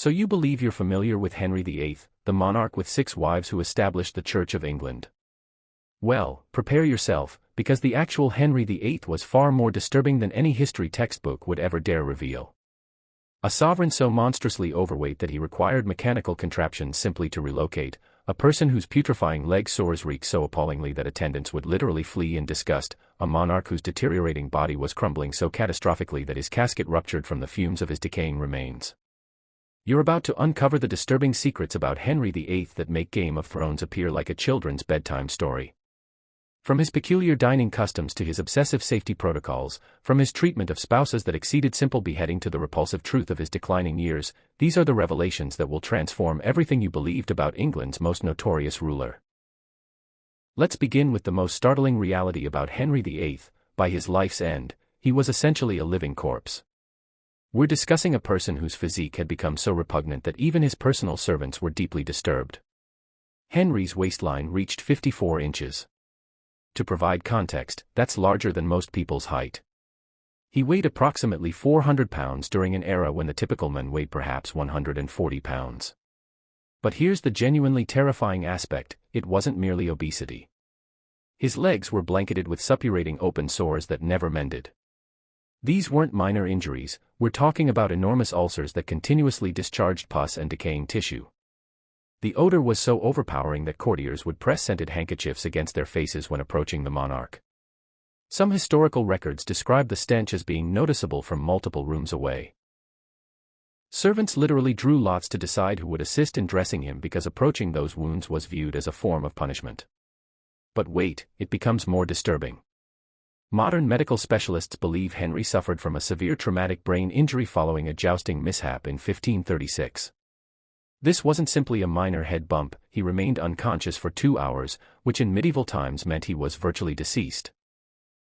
So you believe you're familiar with Henry VIII, the monarch with 6 wives who established the Church of England? Well, prepare yourself, because the actual Henry VIII was far more disturbing than any history textbook would ever dare reveal. A sovereign so monstrously overweight that he required mechanical contraptions simply to relocate, a person whose putrefying leg sores reeked so appallingly that attendants would literally flee in disgust, a monarch whose deteriorating body was crumbling so catastrophically that his casket ruptured from the fumes of his decaying remains. You're about to uncover the disturbing secrets about Henry VIII that make Game of Thrones appear like a children's bedtime story. From his peculiar dining customs to his obsessive safety protocols, from his treatment of spouses that exceeded simple beheading to the repulsive truth of his declining years, these are the revelations that will transform everything you believed about England's most notorious ruler. Let's begin with the most startling reality about Henry VIII. By his life's end, he was essentially a living corpse. We're discussing a person whose physique had become so repugnant that even his personal servants were deeply disturbed. Henry's waistline reached 54 inches. To provide context, that's larger than most people's height. He weighed approximately 400 pounds during an era when the typical man weighed perhaps 140 pounds. But here's the genuinely terrifying aspect: it wasn't merely obesity. His legs were blanketed with suppurating open sores that never mended. These weren't minor injuries, we're talking about enormous ulcers that continuously discharged pus and decaying tissue. The odor was so overpowering that courtiers would press scented handkerchiefs against their faces when approaching the monarch. Some historical records describe the stench as being noticeable from multiple rooms away. Servants literally drew lots to decide who would assist in dressing him because approaching those wounds was viewed as a form of punishment. But wait, it becomes more disturbing. Modern medical specialists believe Henry suffered from a severe traumatic brain injury following a jousting mishap in 1536. This wasn't simply a minor head bump, he remained unconscious for 2 hours, which in medieval times meant he was virtually deceased.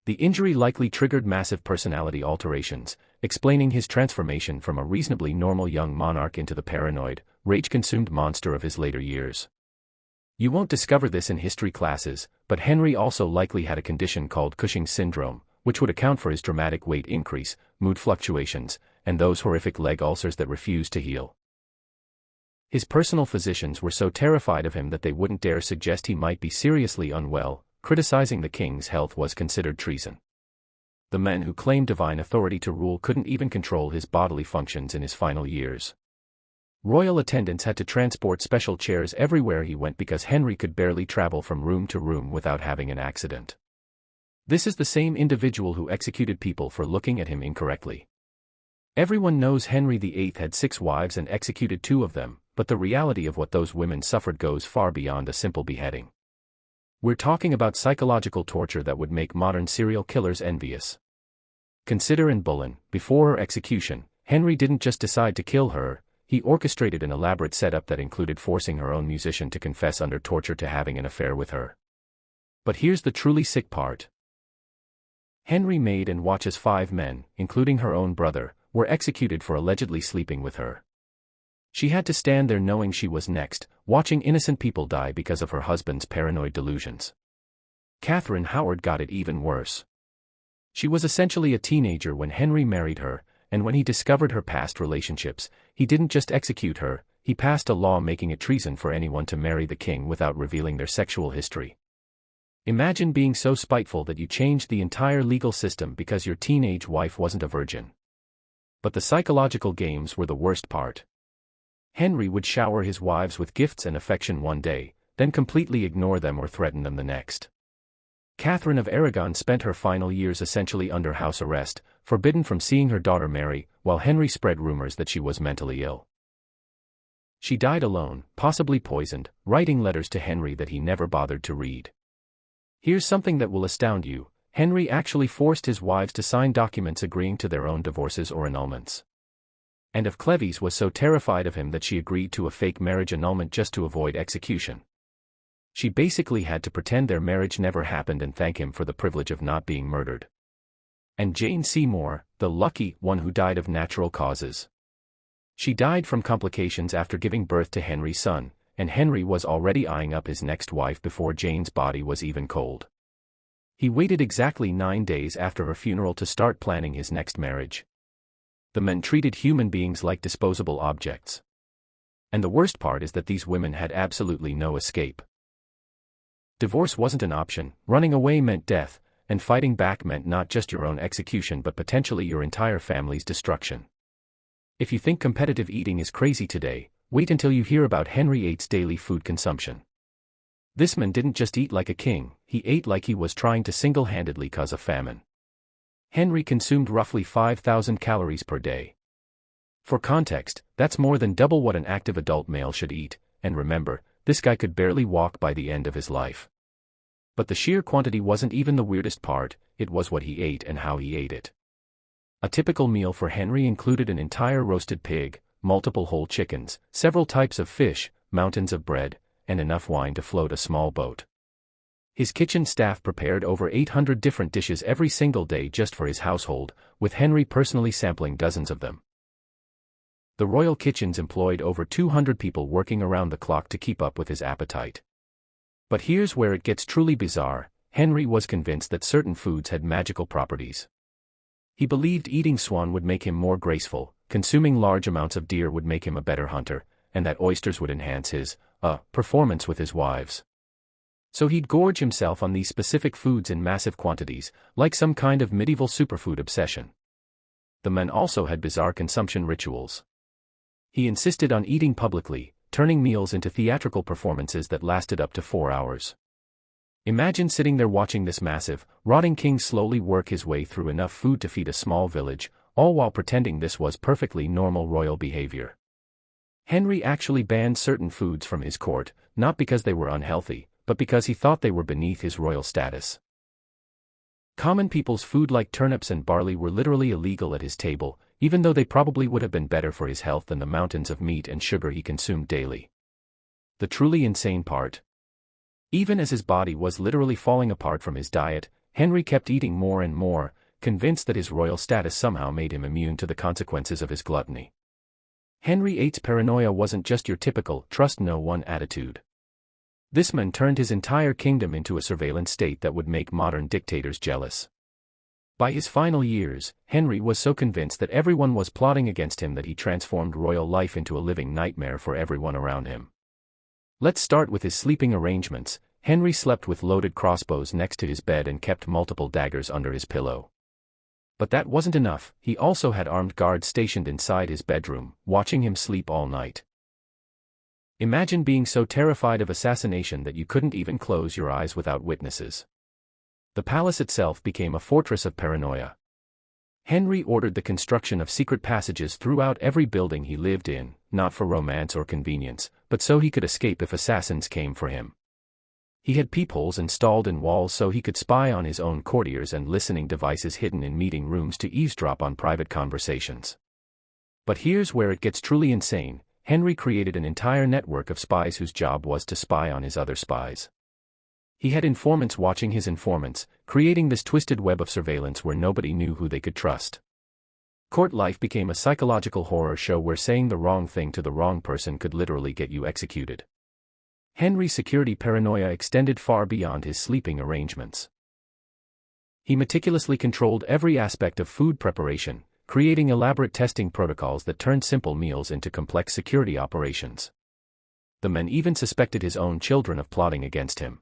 The injury likely triggered massive personality alterations, explaining his transformation from a reasonably normal young monarch into the paranoid, rage-consumed monster of his later years. You won't discover this in history classes, but Henry also likely had a condition called Cushing's syndrome, which would account for his dramatic weight increase, mood fluctuations, and those horrific leg ulcers that refused to heal. His personal physicians were so terrified of him that they wouldn't dare suggest he might be seriously unwell. Criticizing the king's health was considered treason. The men who claimed divine authority to rule couldn't even control his bodily functions in his final years. Royal attendants had to transport special chairs everywhere he went because Henry could barely travel from room to room without having an accident. This is the same individual who executed people for looking at him incorrectly. Everyone knows Henry VIII had 6 wives and executed 2 of them, but the reality of what those women suffered goes far beyond a simple beheading. We're talking about psychological torture that would make modern serial killers envious. Consider Anne Boleyn. Before her execution, Henry didn't just decide to kill her, he orchestrated an elaborate setup that included forcing her own musician to confess under torture to having an affair with her. But here's the truly sick part. Henry made and watches 5 men, including her own brother, were executed for allegedly sleeping with her. She had to stand there knowing she was next, watching innocent people die because of her husband's paranoid delusions. Catherine Howard got it even worse. She was essentially a teenager when Henry married her, and when he discovered her past relationships, he didn't just execute her, he passed a law making it treason for anyone to marry the king without revealing their sexual history. Imagine being so spiteful that you changed the entire legal system because your teenage wife wasn't a virgin. But the psychological games were the worst part. Henry would shower his wives with gifts and affection one day, then completely ignore them or threaten them the next. Catherine of Aragon spent her final years essentially under house arrest, forbidden from seeing her daughter Mary, while Henry spread rumors that she was mentally ill. She died alone, possibly poisoned, writing letters to Henry that he never bothered to read. Here's something that will astound you: Henry actually forced his wives to sign documents agreeing to their own divorces or annulments. And of Cleves was so terrified of him that she agreed to a fake marriage annulment just to avoid execution. She basically had to pretend their marriage never happened and thank him for the privilege of not being murdered. And Jane Seymour, the lucky one who died of natural causes. She died from complications after giving birth to Henry's son, and Henry was already eyeing up his next wife before Jane's body was even cold. He waited exactly 9 days after her funeral to start planning his next marriage. The men treated human beings like disposable objects. And the worst part is that these women had absolutely no escape. Divorce wasn't an option, running away meant death, and fighting back meant not just your own execution but potentially your entire family's destruction. If you think competitive eating is crazy today, wait until you hear about Henry VIII's daily food consumption. This man didn't just eat like a king, he ate like he was trying to single-handedly cause a famine. Henry consumed roughly 5,000 calories per day. For context, that's more than double what an active adult male should eat, and remember, this guy could barely walk by the end of his life. But the sheer quantity wasn't even the weirdest part, it was what he ate and how he ate it. A typical meal for Henry included an entire roasted pig, multiple whole chickens, several types of fish, mountains of bread, and enough wine to float a small boat. His kitchen staff prepared over 800 different dishes every single day just for his household, with Henry personally sampling dozens of them. The royal kitchens employed over 200 people working around the clock to keep up with his appetite. But here's where it gets truly bizarre, Henry was convinced that certain foods had magical properties. He believed eating swan would make him more graceful, consuming large amounts of deer would make him a better hunter, and that oysters would enhance his, performance with his wives. So he'd gorge himself on these specific foods in massive quantities, like some kind of medieval superfood obsession. The man also had bizarre consumption rituals. He insisted on eating publicly, turning meals into theatrical performances that lasted up to 4 hours. Imagine sitting there watching this massive, rotting king slowly work his way through enough food to feed a small village, all while pretending this was perfectly normal royal behavior. Henry actually banned certain foods from his court, not because they were unhealthy, but because he thought they were beneath his royal status. Common people's food like turnips and barley were literally illegal at his table, even though they probably would have been better for his health than the mountains of meat and sugar he consumed daily. The truly insane part. Even as his body was literally falling apart from his diet, Henry kept eating more and more, convinced that his royal status somehow made him immune to the consequences of his gluttony. Henry VIII's paranoia wasn't just your typical trust no one attitude. This man turned his entire kingdom into a surveillance state that would make modern dictators jealous. By his final years, Henry was so convinced that everyone was plotting against him that he transformed royal life into a living nightmare for everyone around him. Let's start with his sleeping arrangements. Henry slept with loaded crossbows next to his bed and kept multiple daggers under his pillow. But that wasn't enough, he also had armed guards stationed inside his bedroom, watching him sleep all night. Imagine being so terrified of assassination that you couldn't even close your eyes without witnesses. The palace itself became a fortress of paranoia. Henry ordered the construction of secret passages throughout every building he lived in, not for romance or convenience, but so he could escape if assassins came for him. He had peepholes installed in walls so he could spy on his own courtiers and listening devices hidden in meeting rooms to eavesdrop on private conversations. But here's where it gets truly insane. Henry created an entire network of spies whose job was to spy on his other spies. He had informants watching his informants, creating this twisted web of surveillance where nobody knew who they could trust. Court life became a psychological horror show where saying the wrong thing to the wrong person could literally get you executed. Henry's security paranoia extended far beyond his sleeping arrangements. He meticulously controlled every aspect of food preparation, creating elaborate testing protocols that turned simple meals into complex security operations. The man even suspected his own children of plotting against him.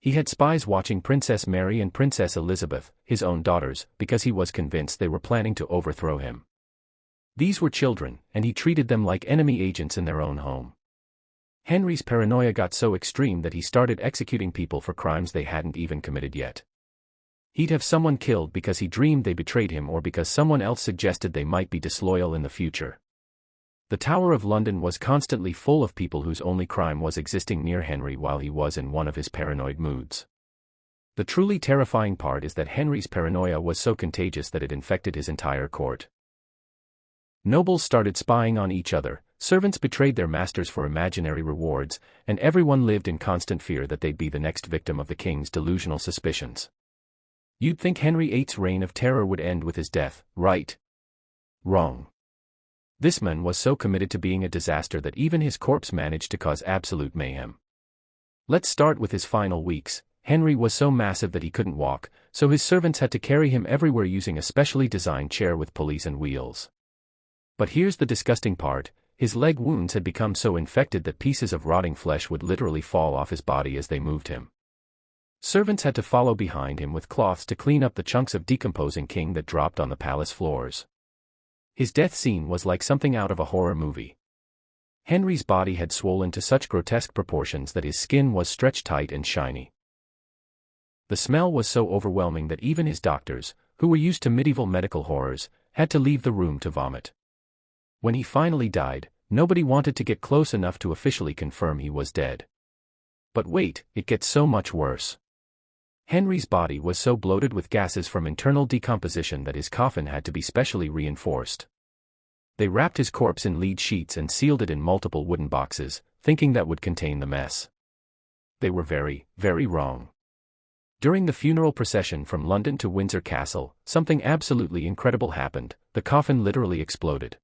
He had spies watching Princess Mary and Princess Elizabeth, his own daughters, because he was convinced they were planning to overthrow him. These were children, and he treated them like enemy agents in their own home. Henry's paranoia got so extreme that he started executing people for crimes they hadn't even committed yet. He'd have someone killed because he dreamed they betrayed him or because someone else suggested they might be disloyal in the future. The Tower of London was constantly full of people whose only crime was existing near Henry while he was in one of his paranoid moods. The truly terrifying part is that Henry's paranoia was so contagious that it infected his entire court. Nobles started spying on each other, servants betrayed their masters for imaginary rewards, and everyone lived in constant fear that they'd be the next victim of the king's delusional suspicions. You'd think Henry VIII's reign of terror would end with his death, right? Wrong. This man was so committed to being a disaster that even his corpse managed to cause absolute mayhem. Let's start with his final weeks. Henry was so massive that he couldn't walk, so his servants had to carry him everywhere using a specially designed chair with pulleys and wheels. But here's the disgusting part, his leg wounds had become so infected that pieces of rotting flesh would literally fall off his body as they moved him. Servants had to follow behind him with cloths to clean up the chunks of decomposing king that dropped on the palace floors. His death scene was like something out of a horror movie. Henry's body had swollen to such grotesque proportions that his skin was stretched tight and shiny. The smell was so overwhelming that even his doctors, who were used to medieval medical horrors, had to leave the room to vomit. When he finally died, nobody wanted to get close enough to officially confirm he was dead. But wait, it gets so much worse. Henry's body was so bloated with gases from internal decomposition that his coffin had to be specially reinforced. They wrapped his corpse in lead sheets and sealed it in multiple wooden boxes, thinking that would contain the mess. They were very, very wrong. During the funeral procession from London to Windsor Castle, something absolutely incredible happened. The coffin literally exploded.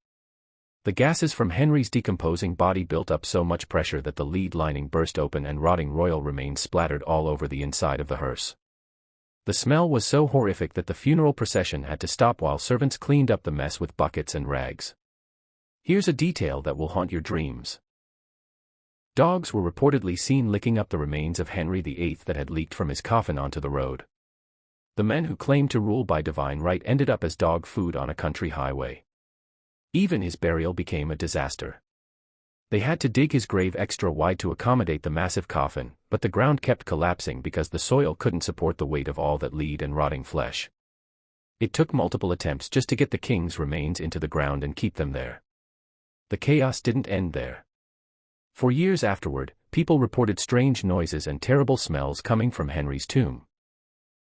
The gases from Henry's decomposing body built up so much pressure that the lead lining burst open and rotting royal remains splattered all over the inside of the hearse. The smell was so horrific that the funeral procession had to stop while servants cleaned up the mess with buckets and rags. Here's a detail that will haunt your dreams. Dogs were reportedly seen licking up the remains of Henry VIII that had leaked from his coffin onto the road. The men who claimed to rule by divine right ended up as dog food on a country highway. Even his burial became a disaster. They had to dig his grave extra wide to accommodate the massive coffin, but the ground kept collapsing because the soil couldn't support the weight of all that lead and rotting flesh. It took multiple attempts just to get the king's remains into the ground and keep them there. The chaos didn't end there. For years afterward, people reported strange noises and terrible smells coming from Henry's tomb.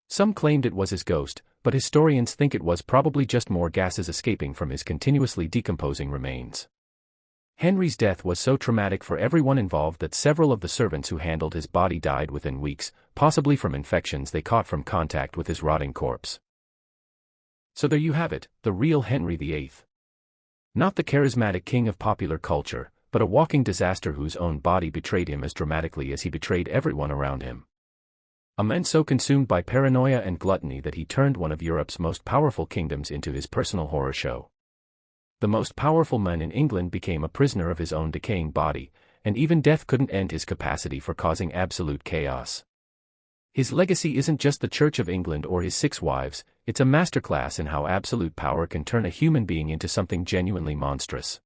Some claimed it was his ghost, but historians think it was probably just more gases escaping from his continuously decomposing remains. Henry's death was so traumatic for everyone involved that several of the servants who handled his body died within weeks, possibly from infections they caught from contact with his rotting corpse. So there you have it, the real Henry VIII. Not the charismatic king of popular culture, but a walking disaster whose own body betrayed him as dramatically as he betrayed everyone around him. A man so consumed by paranoia and gluttony that he turned one of Europe's most powerful kingdoms into his personal horror show. The most powerful man in England became a prisoner of his own decaying body, and even death couldn't end his capacity for causing absolute chaos. His legacy isn't just the Church of England or his 6 wives, it's a masterclass in how absolute power can turn a human being into something genuinely monstrous.